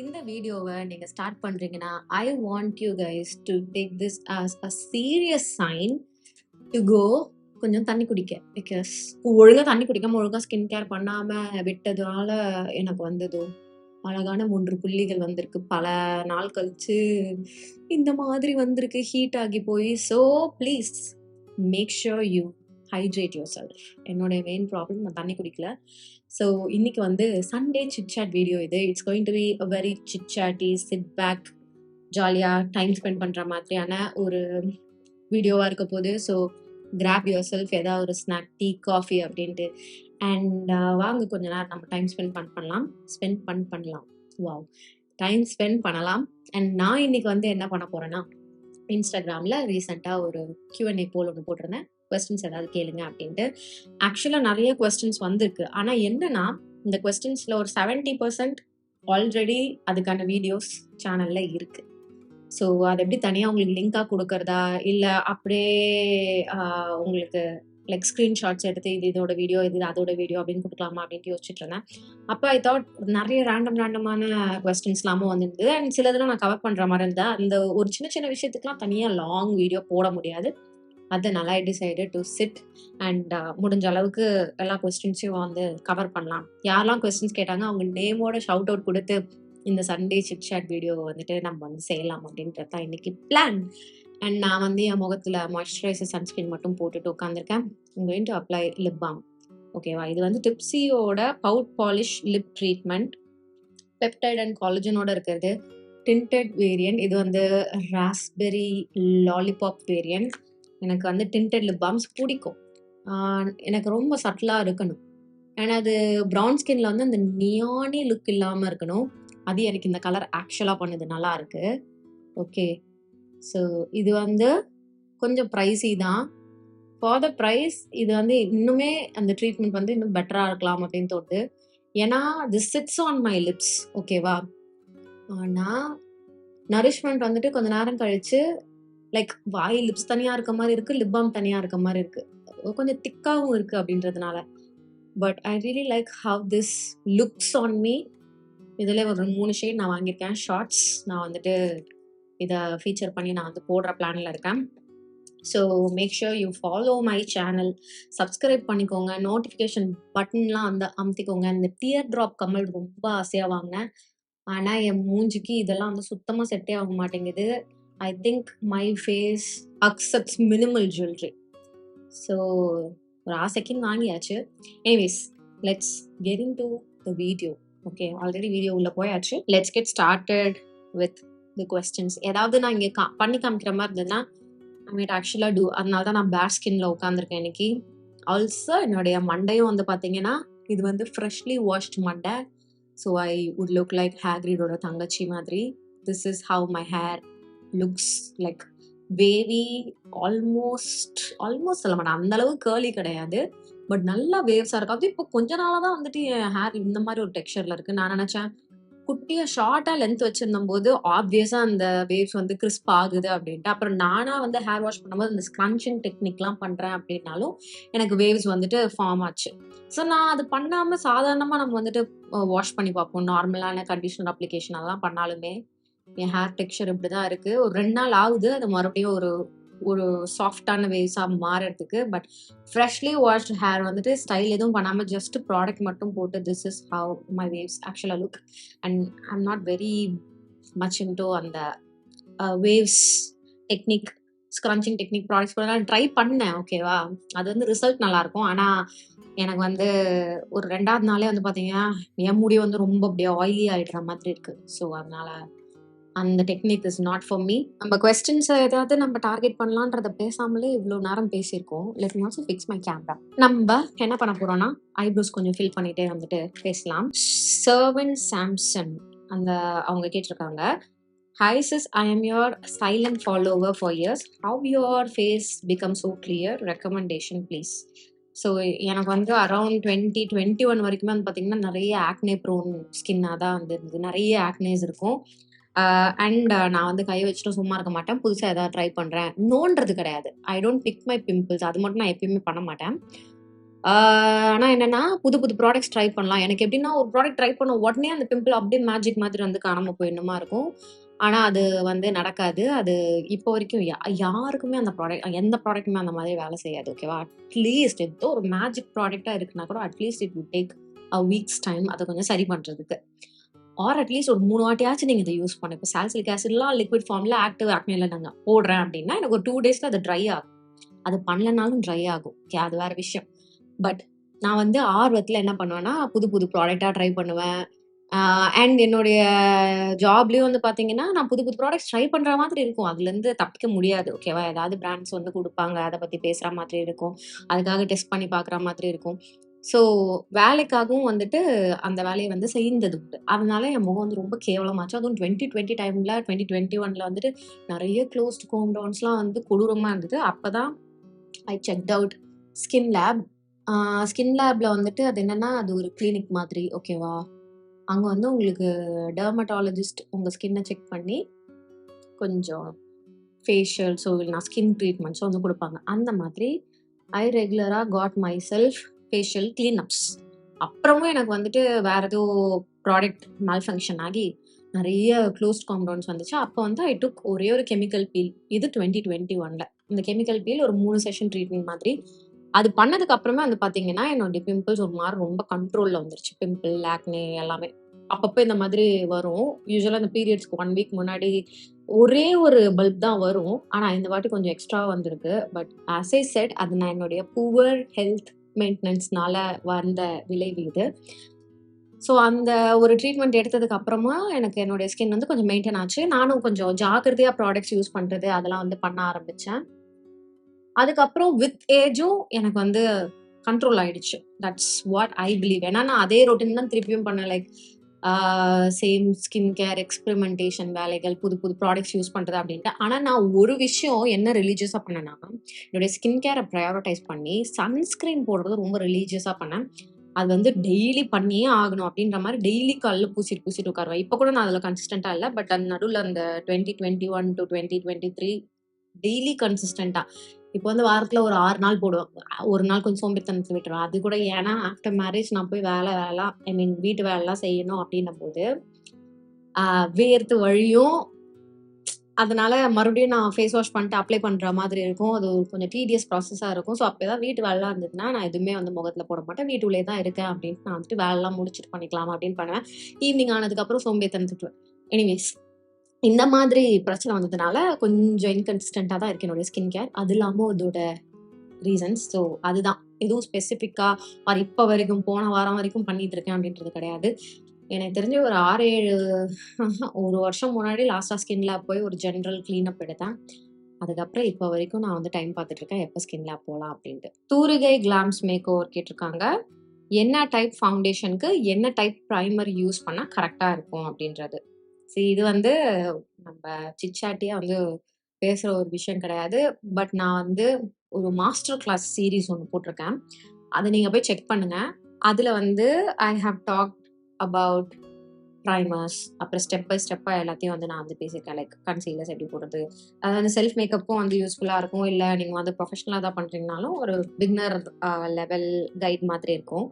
இந்த வீடியோவை நீங்க ஸ்டார்ட் பண்றீங்கன்னா, I want you guys to take this as a serious sign to go கொஞ்சம் தண்ணி குடிக்க. பிகாஸ் ஒழுங்கா தண்ணி குடிக்காம, ஒழுங்கா ஸ்கின் கேர் பண்ணாம விட்டதுனால எனக்கு வந்ததோ அழகான 3 புள்ளிகள் வந்திருக்கு. பல நாள் கழிச்சு இந்த மாதிரி வந்திருக்கு. ஹீட் ஆகி போய். So please make sure you hydrate yourself. என்னோட மெயின் ப்ராப்ளம் நான் தண்ணி குடிக்கல. ஸோ இன்னைக்கு வந்து சண்டே சிட்சாட் வீடியோ இது. It's going to be a very chitchatty, sit back, ஜாலியாக டைம் ஸ்பெண்ட் பண்ணுற மாதிரியான ஒரு வீடியோவாக இருக்க போகுது. ஸோ கிராப் யுவர் செல்ஃப், ஏதாவது ஒரு ஸ்நாக், டீ, காஃபி அப்படின்ட்டு. அண்ட் வாங்க கொஞ்ச நேரம் நம்ம டைம் ஸ்பெண்ட் பண்ணலாம். வாவ், டைம் ஸ்பெண்ட் பண்ணலாம். அண்ட் நான் இன்னைக்கு வந்து என்ன பண்ண போறேன்னா, இன்ஸ்டாகிராமில் ரீசெண்டாக ஒரு Q&A போல் ஒன்று போட்டிருந்தேன். கொஸ்டின்ஸ் ஏதாவது கேளுங்க அப்படின்ட்டு. ஆக்சுவலாக நிறைய கொஸ்டின்ஸ் வந்திருக்கு. ஆனால் என்னன்னா, இந்த கொஸ்டின்ஸில் ஒரு 70% ஆல்ரெடி அதுக்கான வீடியோஸ் சேனலில் இருக்கு. ஸோ அது எப்படி தனியாக உங்களுக்கு லிங்காக கொடுக்கறதா, இல்லை அப்படியே உங்களுக்கு லைக் ஸ்க்ரீன்ஷாட்ஸ் எடுத்து இது இதோட வீடியோ, இது அதோட வீடியோ அப்படின்னு கொடுக்கலாமா அப்படின்ட்டு யோசிச்சுட்டு இருந்தேன். அப்போ ஐ தாட் நிறைய ரேண்டமான கொஸ்டின்ஸ்லாமும் வந்துருந்தது. அண்ட் சிலதெல்லாம் நான் கவர் பண்ணுற மாதிரி இருந்தேன். அந்த ஒரு சின்ன சின்ன விஷயத்துக்குலாம் தனியாக லாங் வீடியோ போட முடியாது. அதனால I decided to sit and முடிஞ்ச அளவுக்கு எல்லா கொஸ்டின்ஸையும் வந்து கவர் பண்ணலாம். யாரெல்லாம் கொஸ்டின்ஸ் கேட்டாங்க அவங்க நேமோட ஷவுட் அவுட் கொடுத்து இந்த சண்டே சிட்சாட் வீடியோ வந்துட்டு நம்ம வந்து செய்யலாம் அப்படின்றது தான் இன்னைக்கு பிளான். அண்ட் நான் வந்து என் முகத்தில் மாய்ஸ்சரைசர் சன்ஸ்கிரீன் மட்டும் போட்டுட்டு உட்காந்துருக்கேன். Going to apply lip balm. ஓகேவா, இது வந்து டிப்ஸியோட pout polish lip treatment, peptide and காலஜனோட இருக்கிறது. Tinted variant. இது வந்து ராஸ்பெரி லாலிபாப் வேரியன்ட். எனக்கு வந்து டிண்டட் லிப் பாம்ஸ் பிடிக்கும். எனக்கு ரொம்ப சட்டிலாக இருக்கணும். அண்ட் அது ப்ரௌன் ஸ்கின்ல வந்து அந்த நியானி லுக் இல்லாமல் இருக்கணும். அது எனக்கு இந்த கலர் ஆக்சுவலாக பண்ணுது, நல்லா இருக்கு. ஓகே, ஸோ இது வந்து கொஞ்சம் ப்ரைஸி தான். ஃபார் த ப்ரைஸ் இது வந்து இன்னுமே அந்த ட்ரீட்மெண்ட் வந்து இன்னும் பெட்டராக இருக்கலாம் அப்படின்னு தோணுது. ஏன்னா this chits on my lips. ஓகேவா, ஆனால் நரிஷ்மெண்ட் வந்துட்டு கொஞ்ச நேரம் கழிச்சு லைக் வாய் லிப்ஸ் தனியாக இருக்க மாதிரி இருக்குது, லிப் பாம் தனியாக இருக்க மாதிரி இருக்குது. கொஞ்சம் திக்காகவும் இருக்குது அப்படின்றதுனால. But I really like how this looks on me. இதில் ஒரு 3 ஷேட் நான் வாங்கியிருக்கேன். ஷார்ட்ஸ் நான் வந்துட்டு இதை ஃபீச்சர் பண்ணி நான் வந்து போடுற பிளானில் இருக்கேன். So make sure you follow my channel, subscribe பண்ணிக்கோங்க, நோட்டிஃபிகேஷன் பட்டன்லாம் வந்து அமுத்திக்கோங்க. இந்த டியர் ட்ராப் கமல் ரொம்ப ஆசையாக வாங்கினேன். ஆனால் என் மூஞ்சிக்கு இதெல்லாம் வந்து சுத்தமாக செட்டே ஆக மாட்டேங்குது. I think my face accepts minimal jewellery. So ஒரு ஆசைக்குன்னு வாங்கியாச்சு. Anyways, let's get into the video. Okay, already video உள்ள போயாச்சு. Let's get started with the questions. ஏதாவது நான் இங்கே பண்ணி காமிக்கிற மாதிரி இருந்ததுன்னா ஐ மீட் ஆக்சுவலாக டூ. அதனால தான் நான் பேட் ஸ்கின்ல உட்காந்துருக்கேன் இன்னைக்கு. ஆல்சோ என்னுடைய மண்டையும் வந்து பார்த்தீங்கன்னா இது வந்து ஃப்ரெஷ்லி வாஷ்ட் மண்டை. So I would look like ஹேக்ரிடோட தங்கச்சி மாதிரி. This is how my hair looks like. Wavy, almost சொல்ல மாட்டேன், அந்த அளவு கேர்லி கிடையாது, பட் நல்லா வேவ்ஸாக இருக்கு. அது இப்போ கொஞ்ச நாளாக தான் வந்துட்டு என் ஹேர் இந்த மாதிரி ஒரு டெக்ஸ்சரில் இருக்குது. நான் நினச்சேன் குட்டியாக ஷார்ட்டாக லென்த் வச்சுருந்தும் போது ஆப்வியஸாக அந்த வேவ்ஸ் வந்து கிறிஸ்ப் ஆகுது அப்படின்ட்டு. அப்புறம் நானாக வந்து ஹேர் வாஷ் பண்ணும்போது இந்த ஸ்க்ரன்ச்சிங் டெக்னிக்லாம் பண்ணுறேன் அப்படின்னாலும் எனக்கு வேவ்ஸ் வந்துட்டு ஃபார்ம் ஆச்சு. ஸோ நான் அது பண்ணாமல் சாதாரணமாக நம்ம வந்துட்டு வாஷ் பண்ணி பார்ப்போம். நார்மலான கண்டிஷனர் அப்ளிகேஷன் அதெல்லாம் பண்ணாலுமே என் ஹேர் டெக்ஸ்சர் இப்படி தான் இருக்குது. ஒரு 2 நாள் ஆகுது அது மறுபடியும் ஒரு சாஃப்டான வேவ்ஸாக மாறதுக்கு. பட் ஃப்ரெஷ்லி வாஷ்ட் ஹேர் வந்துட்டு ஸ்டைல் எதுவும் பண்ணாமல் ஜஸ்ட் ப்ராடக்ட் மட்டும் போட்டு this is how my waves ஆக்சுவலாக look. And I am not very much into அந்த waves technique, scrunching technique products கூட நான் ட்ரை பண்ணேன். ஓகேவா, அது வந்து ரிசல்ட் நல்லாயிருக்கும். ஆனால் எனக்கு வந்து ஒரு 2வது நாளே வந்து பார்த்தீங்கன்னா என் முடி வந்து ரொம்ப அப்படியே ஆயிலி ஆகிடுற மாதிரி இருக்குது. ஸோ அதனால் அந்த technique is not for me. நம்ம கொஸ்டின்ஸை ஏதாவது நம்ம டார்கெட் பண்ணலான்றத பேசாமலே இவ்வளோ நேரம் பேசியிருக்கோம். Let me also fix my camera. நம்ம என்ன பண்ண போகிறோம்னா ஐப்ரோஸ் கொஞ்சம் ஃபில் பண்ணிகிட்டே வந்துட்டு பேசலாம். சர்வன் சாம்சன் அவங்க கேட்டிருக்காங்க, hi sis, I am your silent follower for years. How your face become so clear, recommendation please. So எனக்கு வந்து அரௌண்ட் 2021 வரைக்குமே வந்து பார்த்திங்கன்னா நிறைய ஆக்னே ப்ரோன் ஸ்கின்னாக தான் வந்து இருந்தது. நிறைய ஆக்னேஸ் இருக்கும். அண்ட் நான் வந்து கை வச்சுட்டு சும்மா இருக்க மாட்டேன். புதுசாக எதாவது ட்ரை பண்ணுறேன் நோன்றது கிடையாது. I don't big my pimples. அது மட்டும் நான் எப்பயுமே பண்ண மாட்டேன். ஆனா என்னன்னா, புது புது ப்ராடக்ட்ஸ் ட்ரை பண்ணலாம். எனக்கு எப்படின்னா, ஒரு ப்ராடக்ட் ட்ரை பண்ண உடனே அந்த பிம்பிள் அப்படியே மேஜிக் மாதிரி வந்து காணாம போயிடணுமா இருக்கும். ஆனா அது வந்து நடக்காது. அது இப்போ வரைக்கும் யாருக்குமே அந்த எந்த ப்ராடக்ட்டுமே அந்த மாதிரி வேலை செய்யாது. ஓகேவா? அட்லீஸ்ட் ஏதோ ஒரு மேஜிக் ப்ராடக்ட்டா இருக்குன்னா கூட at least it would take a weeks time அத கொஞ்சம் சரி பண்றதுக்கு. ஆர் அட்லீஸ்ட் ஒரு 3 வாட்டியாச்சும் நீங்க இத யூஸ் பண்ணணும். இப்ப சாலிசிலிக் ஆசிட்லாம் லிக்விட் ஃபார்ம்ல ஆக்டிவ் ஆக்னில நாங்க போடுறேன் அப்படின்னா, எனக்கு ஒரு 2 டேஸ்ல அது ட்ரை ஆகும். அது பண்ணலனாலும் ட்ரை ஆகும். ஓகே, அது வேற விஷயம். பட் நான் வந்து ஆர்வத்துல என்ன பண்ணுவேன்னா, புது புது ப்ராடக்ட்டா ட்ரை பண்ணுவேன். ஆ அண்ட் என்னுடைய ஜாப்லயும் வந்து பார்த்தீங்கன்னா, நான் புது புது ப்ராடக்ட்ஸ் ட்ரை பண்ற மாதிரி இருக்கும். அதுலருந்து தப்பிக்க முடியாது. ஓகேவா? ஏதாவது பிராண்ட்ஸ் வந்து குடுப்பாங்க. அத பத்தி பேசுற மாதிரி இருக்கும். அதுக்காக டெஸ்ட் பண்ணி பார்க்குற மாதிரி இருக்கும். ஸோ வேலைக்காகவும் வந்துட்டு அந்த வேலைய வந்து செய்தது உண்டு. அதனால என் முகம் வந்து ரொம்ப கேவலமாச்சு. அதுவும் 2020 டைம்ல 2021ல வந்துட்டு நெறைய க்ளோஸ்ட் கோம்பவுண்ட்ஸ்லாம் வந்து கொடூரமா இருந்தது. அப்பதான் ஐ செக்ட் அவுட் ஸ்கின் லேப். ஆ ஸ்கின் லேப்ல வந்துட்டு அது என்னன்னா, அது ஒரு கிளினிக் மாதிரி. ஓகேவா? அங்க வந்து உங்களுக்கு டெர்மடாலஜிஸ்ட் உங்க ஸ்கின்ன செக் பண்ணி, கொஞ்சம் ஃபேஷியல்ஸோ இல்லனா ஸ்கின் ட்ரீட்மெண்ட்ஸோ வந்து குடுப்பாங்க. அந்த மாதிரி ஐ ரெகுலரா காட் மை செல்ஃப் ஃபேஷியல் கிளீனப்ஸ். அப்புறமும் எனக்கு வந்துட்டு வேற ஏதோ ப்ராடக்ட் மால்ஃபங்ஷன் ஆகி நெறைய க்ளோஸ்ட் காம்பவுண்ட்ஸ் வந்துச்சு. அப்ப வந்து ஐ டுக் ஒரே ஒரு கெமிக்கல் பீல். இது 2021ல. இந்த கெமிக்கல் பீல் ஒரு 3 செஷன் ட்ரீட்மெண்ட் மாதிரி. அது பண்ணதுக்கு அப்புறமே வந்து பார்த்தீங்கன்னா, என்னுடைய பிம்பிள்ஸ் ஒரு மாரி ரொம்ப கண்ட்ரோல்ல வந்துருச்சு. பிம்பிள், ஆக்னே எல்லாமே. அப்பப்ப இந்த மாதிரி வரும். யூசுவலா இந்த பீரியட்ஸ்க்கு 1 வீக் முன்னாடி ஒரே ஒரு பல்ப் தான் வரும். ஆனா இந்த வாட்டி கொஞ்சம் எக்ஸ்ட்ராவா வந்திருக்கு. பட் ஆஸ் ஐ செட் அது நான் என்னுடைய புவர் ஹெல்த் மெயின்டனன்ஸ்னால வந்த விளைவு இது. ஸோ அந்த ஒரு ட்ரீட்மெண்ட் எடுத்ததுக்கு அப்புறமா எனக்கு என்னுடைய ஸ்கின் வந்து கொஞ்சம் மெயின்டெயின் ஆச்சு. நானும் கொஞ்சம் ஜாக்கிரதையா ப்ராடக்ட்ஸ் யூஸ் பண்றது அதெல்லாம் வந்து பண்ண ஆரம்பிச்சேன். அதுக்கப்புறம் வித் ஏஜும் எனக்கு வந்து கண்ட்ரோல் ஆயிடுச்சு. That's what I believe. ஏன்னா நான் அதே ரொட்டீன் தான் திருப்பியும் பண்ணேன். லைக் சேம் ஸ்கின் கேர் எக்ஸ்பெரிமென்டேஷன் வேலைகள், புது புது ப்ராடக்ட்ஸ் யூஸ் பண்றது அப்படின்ட்டு. ஆனா நான் ஒரு விஷயம் என்ன ரிலீஜியஸா பண்ணேன்னா, என்னுடைய ஸ்கின் கேர பிரையாரிடைஸ் பண்ணி சன்ஸ்கிரீன் போடுறது ரொம்ப ரிலீஜியஸா பண்ணேன். அது வந்து டெய்லி பண்ணியே ஆகணும் அப்படின்ற மாரி டெய்லி காலைல பூசிட்டு பூசிட்டு உட்காருவேன். இப்ப கூட நான் அதுல கன்சிஸ்டன்ட்டா இல்ல. பட் அந்த நடுவுல அந்த 2021 டூ 2023 டெய்லி கன்சிஸ்டன்ட்டா. இப்போ வந்து வாரத்துல ஒரு 6 நாள் போடுவேன். ஒரு நாள் கொஞ்சம் சோம்பேறித்தனத்துல விட்டுருவேன். அது கூட ஏன்னா, ஆஃப்டர் மேரேஜ் நான் போய் வேலைலாம் ஐ மீன் வீட்டு வேலைலாம் செய்யணும் அப்டின்னும்போது, ஆ வேர்த்து வழியும். அதனால மறுபடியும் நான் ஃபேஸ் வாஷ் பண்ணிட்டு அப்ளை பண்ற மாதிரி இருக்கும். அது ஒரு கொஞ்சம் டீடியஸ் ப்ராசஸா இருக்கும். ஸோ அப்ப ஏதாவது வீட்டு வேலைலாம் இருந்ததுன்னா, நான் எதுவுமே வந்து முகத்துல போட மாட்டேன். வீட்டுக்குள்ளேயே தான் இருக்கேன் அப்டின்ட்டு நான் வந்துட்டு வேலைலாம் முடிச்சுட்டு பண்ணிக்கலாம் அப்டின்னு பண்ணுவேன். ஈவினிங் ஆனதுக்கப்புறம் சோம்பேறித்தனம் திட்டுவேன். எனிவேஸ் இந்த மாதிரி பிரச்சனை வந்ததுனால கொஞ்சம் இன்கன்சிஸ்டன்ட்டா தான் இருக்கு என்னுடைய ஸ்கின் கேர். அது இல்லாம அதோட ரீசன்ஸ். ஸோ அதுதான். எதுவும் ஸ்பெசிஃபிக்கா ஆர் இப்ப வரைக்கும் போன வாரம் வரைக்கும் பண்ணிட்டு இருக்கேன் அப்படின்றது கிடையாது. எனக்கு தெரிஞ்சு ஒரு 6, 7 1 வருஷம் முன்னாடி லாஸ்ட்டா ஸ்கின் லேப் போய் ஒரு ஜெனரல் கிளீனப் எடுத்தேன். அதுக்கப்புறம் இப்ப வரைக்கும் நான் வந்து டைம் பார்த்துட்டு இருக்கேன். எப்ப ஸ்கின் லேப் போலாம் அப்படின்ட்டு. தூரிகை கிளாம்ஸ் மேக் ஓவர் கேட்டிருக்காங்க. என்ன டைப் ஃபவுண்டேஷனுக்கு என்ன டைப் பிரைமர் யூஸ் பண்ணா கரெக்ட்டா இருக்கும் அப்படின்றது. இது வந்து நம்ம சிட்சாட்டியா வந்து பேசுற ஒரு விஷயம் கிடையாது. பட் நான் வந்து ஒரு மாஸ்டர் கிளாஸ் சீரிஸ் ஒண்ணு போட்டிருக்கேன். அத நீங்க போய் செக் பண்ணுங்க. அதுல வந்து ஐ ஹேவ் டாக்ட் அபவுட் பிரைமர்ஸ் அப்புறம் ஸ்டெப் பை ஸ்டெப்பா எல்லாத்தையும் வந்து நான் வந்து பேசியிருக்கேன். லைக் கன்சீலர்ஸ் எப்படி போடுறது. அது வந்து செல்ஃப் மேக்கப்பும் வந்து யூஸ்ஃபுல்லா இருக்கும். இல்ல நீங்க வந்து ப்ரொஃபஷனலா தான் பண்றீங்கனாலும் ஒரு பிகினர் லெவல் கைட் மாதிரி இருக்கும்.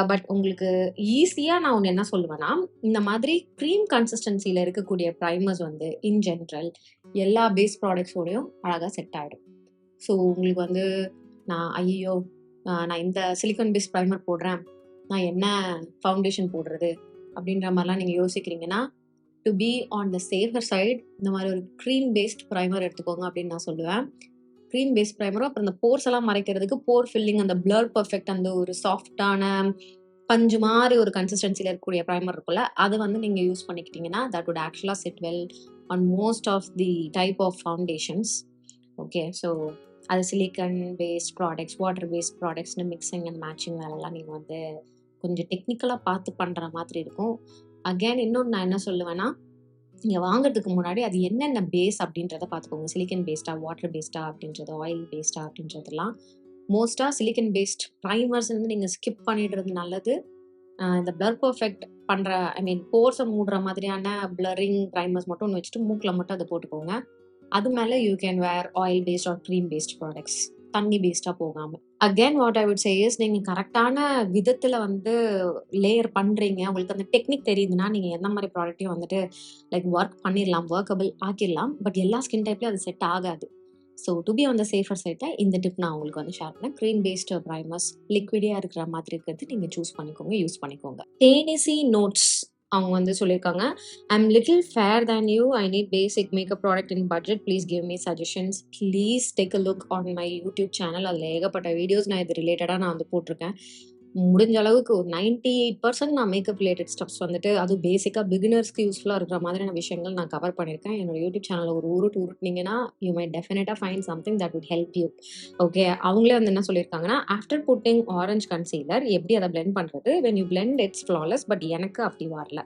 பட் உங்களுக்கு ஈஸியா நான் ஒண்ணு என்ன சொல்லுவேன்னா, இந்த மாதிரி கிரீம் கன்சிஸ்டன்சில இருக்கக்கூடிய பிரைமர்ஸ் வந்து இன் ஜெனரல் எல்லா பேஸ் ப்ராடக்ட்ஸோடயும் அழகா செட் ஆயிடும். ஸோ உங்களுக்கு வந்து ஐய்யயோ! நான் இந்த சிலிக்கான் பேஸ்ட் பிரைமர் போடுறேன். நான் என்ன ஃபவுண்டேஷன் போடுறது? அப்படின்ற மாரிலாம் நீங்க யோசிக்கிறீங்கன்னா, to be on the safer side இந்த மாரி ஒரு கிரீம் பேஸ்ட் பிரைமர் எடுத்துக்கோங்க அப்படின்னு நான் சொல்லுவேன். கிரீம் பேஸ்ட் பிரைமரும் அப்புறம் இந்த போர்ஸ் எல்லாம் மறைக்கிறதுக்கு போர் ஃபில்லிங் அந்த பிளர் பெர்ஃபெக்ட் அந்த ஒரு சாஃப்ட்டான பஞ்சு மாரி ஒரு கன்சிஸ்டன்சில இருக்கக்கூடிய பிரைமர் இருக்குல்ல, அது வந்து நீங்க யூஸ் பண்ணிக்கிட்டீங்கன்னா, தட் வுட் ஆக்சுவலா sit well on most of the type of foundations. Okay. So அது silicone based products, water based ப்ராடக்ட்ஸ்ன்னு மிக்சிங் அண்ட் மேட்சிங் வேலைலாம் நீங்க வந்து கொஞ்சம் டெக்னிக்கலா பார்த்து பண்ற மாதிரி இருக்கும். அகைன் இன்னொன்னு நான் என்ன சொல்லுவேன்னா, நீங்க வாங்குறதுக்கு முன்னாடி அது என்னென்ன பேஸ் அப்படின்றத பார்த்துக்கோங்க. சிலிக்கான் பேஸ்டா, வாட்டர் பேஸ்டா அப்படின்றது, ஆயில் பேஸ்டா அப்படின்றதெல்லாம். மோஸ்ட்டா சிலிக்கான் பேஸ்ட் பிரைமர்ஸ் வந்து நீங்க ஸ்கிப் பண்ணிடுறது நல்லது. இந்த பிளர் பெர்ஃபெக்ட் பண்ற ஐ மீன் போர்ஸ மூடுற மாதிரியான பிளரிங் பிரைமர்ஸ் மட்டும் ஒண்ணு வச்சுட்டு மூக்குல மட்டும் அத போட்டுக்கோங்க. அது மேல you can wear oil based or cream based products. தண்ணி பேஸ்டா போகாம. Again what I would say is நீங்க கரெக்ட்டான விதத்துல வந்து லேயர் பண்றீங்க. உங்களுக்கு அந்த டெக்னிக் தெரியுதுன்னா, நீங்க எந்த மாரி ப்ராடக்ட்டையும் வந்துட்டு லைக் ஒர்க் பண்ணிரலாம். வொர்க்கபிள் ஆக்கிரலாம். பட் எல்லா ஸ்கின் டைப்லயும் அது செட் ஆகாது. So to be on the safer சைட்ல இந்த டிப் நான் உங்களுக்கு வந்து ஷேர் பண்ணேன். கிரீம் பேஸ்டு பிரைமர்ஸ் லிக்விடியா இருக்கிற மாதிரி இருக்கிறது நீங்க சூஸ் பண்ணிக்கோங்க, யூஸ் பண்ணிக்கோங்க. தேனிசி நோட்ஸ் அவங்க வந்து சொல்லியிருக்காங்க. I'm little fair than you. I need basic makeup product in budget. Please give me suggestions. Please take a look on my YouTube channel. அதில் ஏகப்பட்ட வீடியோஸ் நான் இது ரிலேட்டடாக நான் வந்து போட்டிருக்கேன். முடிஞ்ச அளவுக்கு ஒரு 98% நான் மேக்கப் ரிலேட்டட் ஸ்டப்ஸ் வந்துட்டு அதுவும் பேசிக்காக பிகினர்ஸ்க்கு யூஸ்ஃபுல்லாக இருக்கிற மாதிரியான விஷயங்கள் நான் கவர் பண்ணியிருக்கேன். என்னோட யூடியூப் சேனலில் ஒரு உருட்டினீங்கன்னா யூ மை டெஃபினட்டாக find something that would help you. Okay, அவங்களே வந்து என்ன சொல்லியிருக்காங்கன்னா, ஆஃப்டர் புட்டிங் ஆரஞ்ச் கன்சீலர் எப்படி அதை பிளெண்ட் பண்ணுறது, when you blend it's flawless. But எனக்கு அப்படி வரல.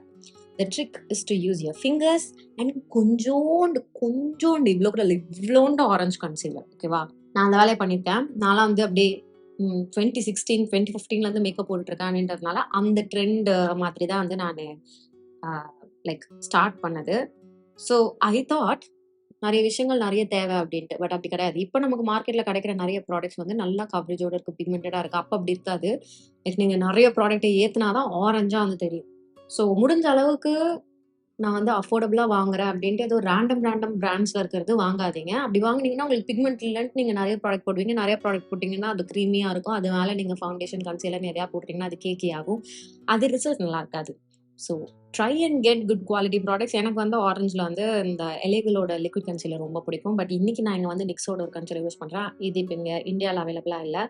த trick is to use your fingers and கொஞ்சோண்டு இவ்வளோண்டு ஆரஞ்ச் கன்சீலர். ஓகேவா, நான் அந்த வேலையை பண்ணியிருக்கேன். நான்லாம் வந்து அப்படியே 2016 2015லேருந்து மேக்கப் போட்டுட்ருக்கேன் அப்படின்றதுனால அந்த ட்ரெண்ட் மாதிரி தான் வந்து நான் லைக் ஸ்டார்ட் பண்ணது. ஸோ ஐ தாட் நிறைய விஷயங்கள் நிறைய தேவை அப்படின்ட்டு. பட் அப்படி கிடையாது. இப்போ நமக்கு மார்க்கெட்டில் கிடைக்கிற நிறைய ப்ராடக்ட்ஸ் வந்து நல்லா கவரேஜோட இருக்குது, பிக்மெண்டடாக இருக்குது. அப்போ அப்படி இருக்காது. லைக் நீங்கள் நிறைய ப்ராடக்ட்டை ஏற்றுனா தான் ஆரஞ்சாக வந்து தெரியும். ஸோ முடிஞ்ச அளவுக்கு நான் வந்து அஃபோர்டபுளா வாங்குறேன் அப்படின்ட்டு ஏதோ ரேண்டம் பிராண்ட்ஸ்ல இருக்கிறது வாங்காதீங்க. அப்படி வாங்குனீங்கன்னா உங்களுக்கு பிக்மெண்ட் இல்லன்ட்டு நீங்க நெறைய ப்ராடக்ட் போடுவீங்க. நெறைய ப்ராடக்ட் போட்டீங்கன்னா அது கிரீமியா இருக்கும். அது மேல நீங்க ஃபவுண்டேஷன், கன்சீலர் நெறையா போட்டீங்கன்னா அது கேக்கி ஆகும். அது ரிசல்ட் நல்லா இருக்காது. So try and get good quality products. எனக்கு வந்து ஆரஞ்சில் வந்து இந்த எலேபிளோட லிக்விட் கன்சீலர் ரொம்ப பிடிக்கும். பட் இன்னைக்கு நான் இங்கே வந்து நிக்ஸோட ஒரு கன்சீலர் யூஸ் பண்ணுறேன். இது இப்போ இங்கே இந்தியாவில் அவைலபிளாக இல்லை.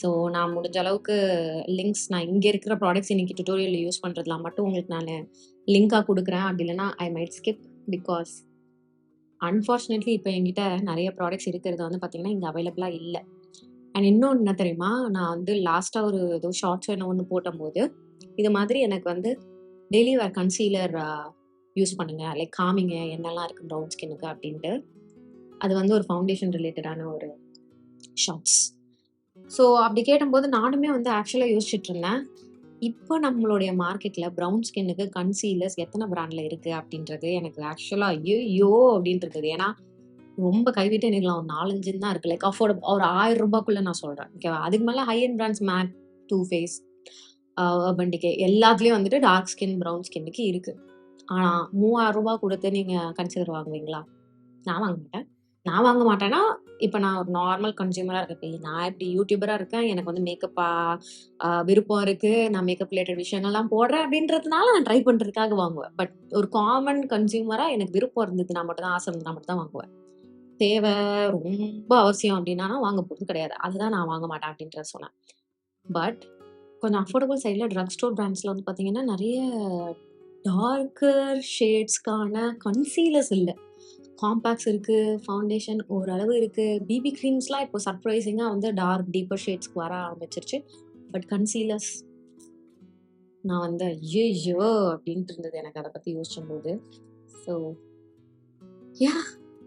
ஸோ நான் முடிஞ்ச அளவுக்கு லிங்க்ஸ் நான் இங்கே இருக்கிற ப்ராடக்ட்ஸ் இன்னைக்கு டுட்டோரியல் யூஸ் பண்ணுறதுலாம் மட்டும் உங்களுக்கு நான் லிங்காக கொடுக்குறேன். அப்படி இல்லைன்னா I might skip. Because unfortunately இப்போ என்கிட்ட நிறைய ப்ராடக்ட்ஸ் இருக்கிறது வந்து பார்த்தீங்கன்னா இங்கே அவைலபிளாக இல்லை. அண்ட் இன்னொன்று என்ன தெரியுமா, நான் வந்து லாஸ்ட்டாக ஒரு ஏதோ ஷார்ட்ஸ் என்ன ஒன்று போடும்போது இது மாதிரி எனக்கு வந்து டெய்லி வேர் கன்சீலர் யூஸ் பண்ணுங்க, லைக் காமிங்க என்னெல்லாம் இருக்குது ப்ரௌன் ஸ்கின்னுக்கு அப்படின்ட்டு. அது வந்து ஒரு ஃபவுண்டேஷன் ரிலேட்டடான ஒரு ஷார்ட்ஸ். ஸோ அப்படி கேட்டும்போது நானுமே வந்து ஆக்சுவலாக யோசிச்சுட்டு இருந்தேன், இப்போ நம்மளுடைய மார்க்கெட்டில் ப்ரௌன் ஸ்கின்னுக்கு கன்சீலர்ஸ் எத்தனை பிராண்டில் இருக்குது அப்படின்றது எனக்கு ஆக்சுவலாக ஐயோ அப்படின்ட்டு இருக்குது. ஏன்னா ரொம்ப கைவிட்டு நிற்கலாம், ஒரு 4-5 தான் இருக்குது. லைக் அஃபோர்டபுள் ஒரு 1000 ரூபாய்க்குள்ளே நான் சொல்கிறேன். ஓகேவா, அதுக்கு மேலே high end brands MAC, Too Faced, Urban Decay எல்லாத்துலேயும் வந்துட்டு டார்க் ஸ்கின் ப்ரௌன் ஸ்கின்னுக்கு இருக்குது. ஆனால் 3000 ரூபாய் கொடுத்து நீங்கள் கன்சிலர் வாங்குவீங்களா? நான் வாங்க மாட்டேன். நான் வாங்க மாட்டேன்னா, இப்போ நான் ஒரு நார்மல் கன்சியூமராக இருக்கேன். நான் இப்படி யூடியூபராக இருக்கேன், எனக்கு வந்து மேக்கப்பா விருப்பம் இருக்குது, நான் மேக்கப் ரிலேட்டட் விஷயங்கள்லாம் போடுறேன் அப்படின்றதுனால நான் ட்ரை பண்ணுறதுக்காக வாங்குவேன். பட் ஒரு காமன் கன்சியூமராக எனக்கு விருப்பம் இருந்ததுன்னா மட்டும் தான், ஆசை இருந்ததுனா மட்டும் தான் வாங்குவேன். தேவை ரொம்ப அவசியம் அப்படின்னா வாங்க போகிறது கிடையாது. அதுதான் நான் வாங்க மாட்டேன் அப்படின்றத சொன்னேன். பட் கொஞ்சம் அஃபோர்டபுள் சைடில் ட்ரக் ஸ்டோர் பிராண்ட்ஸில் வந்து பார்த்தீங்கன்னா நிறைய டார்க்கர் ஷேட்ஸ்க்கான கன்சீலர்ஸ் இல்லை. காம்பேக்ட்ஸ் இருக்குது, ஃபவுண்டேஷன் ஓரளவு இருக்குது, பிபி க்ரீம்ஸ்லாம் இப்போ சர்ப்ரைசிங்காக வந்து டார்க் டீப்பர் ஷேட்ஸ்க்கு வர ஆரம்பிச்சிருச்சு. பட் கன்சீலர்ஸ் நான் வந்து ஐயோ அப்படின்ட்டு இருந்தது எனக்கு அதை பற்றி யோசிச்சும்போது. ஸோ யா,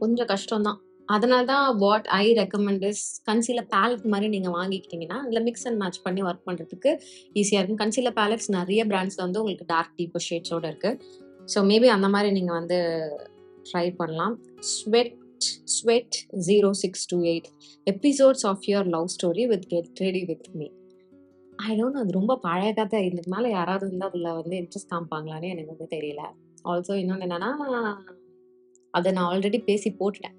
கொஞ்சம் கஷ்டம்தான். அதனால தான் what I recommend is concealer ballot மாதிரி நீங்கள் வாங்கிக்கிட்டிங்கன்னா அதில் மிக்ஸ் அண்ட் மேட்ச் பண்ணி ஒர்க் பண்ணுறதுக்கு ஈஸியாக இருக்கும். கன்சீலர் பேலட்ஸ் நிறைய பிராண்ட்ஸில் வந்து உங்களுக்கு டார்க் டீப்பர் ஷேட்ஸோடு இருக்குது. ஸோ மேபி அந்த மாதிரி நீங்கள் வந்து ட்ரை பண்ணலாம். Sweat 0628 episodes of your love story with get ready with me. I don't know, அது ரொம்ப பழைய கதை. இதுக்கு மேலே யாராவது வந்து அதில் வந்து இன்ட்ரெஸ்ட் காமிப்பாங்களான்னு எனக்கு வந்து தெரியல. ஆல்சோ இன்னொன்று என்னென்னா, அதை நான் ஆல்ரெடி பேசி போட்டுட்டேன்.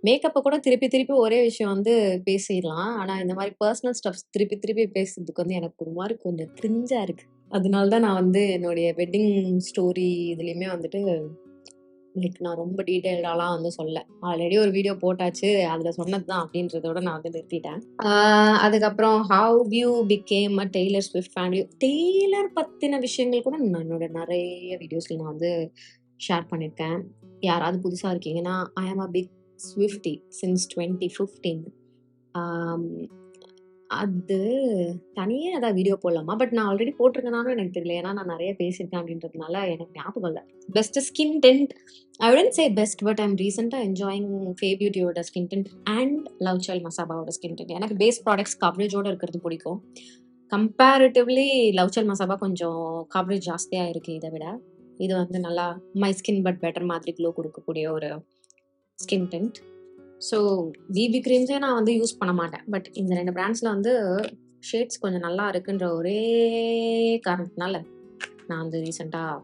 மேக்கப்பை கூட திருப்பி ஒரே விஷயம் வந்து பேசிடலாம். ஆனால் இந்த மாதிரி பர்சனல் ஸ்டப்ஸ் திருப்பி பேசுறதுக்கு வந்து எனக்கு ஒரு மாதிரி கொஞ்சம் கிரிஞ்சாக இருக்குது. அதனால தான் நான் வந்து என்னுடைய வெட்டிங் ஸ்டோரி இதுலேயுமே வந்துட்டு லைக் நான் ரொம்ப டீட்டெயில்டாலாம் வந்து சொல்ல. ஆல்ரெடி ஒரு வீடியோ போட்டாச்சு, அதில் சொன்னது தான் அப்படின்றதோட நான் வந்து நிறுத்திட்டேன். அதுக்கப்புறம் how you became a Taylor Swift fan. Taylor பற்றின விஷயங்கள் கூட நான் என்னோட நிறைய வீடியோஸில் நான் வந்து ஷேர் பண்ணியிருக்கேன். யாராவது புதுசாக இருக்கீங்கன்னா, ஐ ஆம் அ பிக் ஸ்விஃப்டி சின்ஸ் 2015. அது தனியாக ஏதாவது வீடியோ போடலாமா? பட் நான் ஆல்ரெடி போட்டிருக்கேனாலும் எனக்கு தெரியல. ஏன்னா நான் நிறைய பேசியிருக்கேன் அப்படின்றதுனால எனக்கு ஞாபகம் இல்லை. Best skin tint, I wouldn't say best, but I'm ரீசெண்டாக என்ஜாயிங் ஃபே பியூட்டியோட skin tint and love child மசாபாவோட ஸ்கின் டென்ட். எனக்கு பேஸ் ப்ராடக்ட்ஸ் கவரேஜோடு இருக்கிறது பிடிக்கும். கம்பேரிட்டிவ்லி லவ் சாய்ல்ட் மசாபா கொஞ்சம் கவரேஜ் ஜாஸ்தியாக இருக்குது இதை விட. இது வந்து நல்லா மை ஸ்கின் பட் பெட்டர் மாதிரி க்ளோ கொடுக்கக்கூடிய ஒரு ஸ்கின் டென்ட். ஸோ பிபி கிரீம்ஸே நான் வந்து யூஸ் பண்ண மாட்டேன். பட் இந்த 2 பிராண்ட்ஸில் வந்து ஷேட்ஸ் கொஞ்சம் நல்லா இருக்குன்ற ஒரே காரணத்தினால நான் வந்து ரீசெண்டாக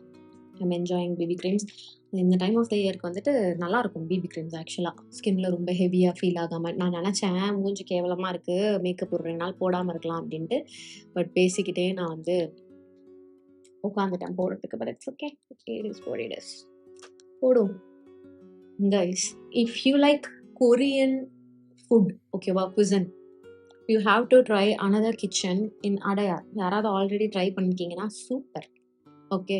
ஐம் என்ஜாயிங் பிபி கிரீம்ஸ். இந்த டைம் ஆஃப் த இயர்க்கு வந்துட்டு நல்லாயிருக்கும் பிபி கிரீம்ஸ் ஆக்சுவலாக. ஸ்கின்ல ரொம்ப ஹெவியாக ஃபீல் ஆகாமல். நான் நினச்சேன் மூஞ்சி கேவலமாக இருக்குது, மேக்கப் ஒரு 2 நாள் போடாமல் இருக்கலாம் அப்படின்ட்டு. பட் பேசிக்கிட்டே நான் வந்து உட்காந்துட்டேன் போடுறதுக்கு. But it's okay, it is what it is. போடும் guys. If you like Korean food, ஓகேவா, cuisine, you have to try another kitchen in Adayar. யாராவது ஆல்ரெடி ட்ரை பண்ணிருக்கீங்கன்னா சூப்பர். ஓகே,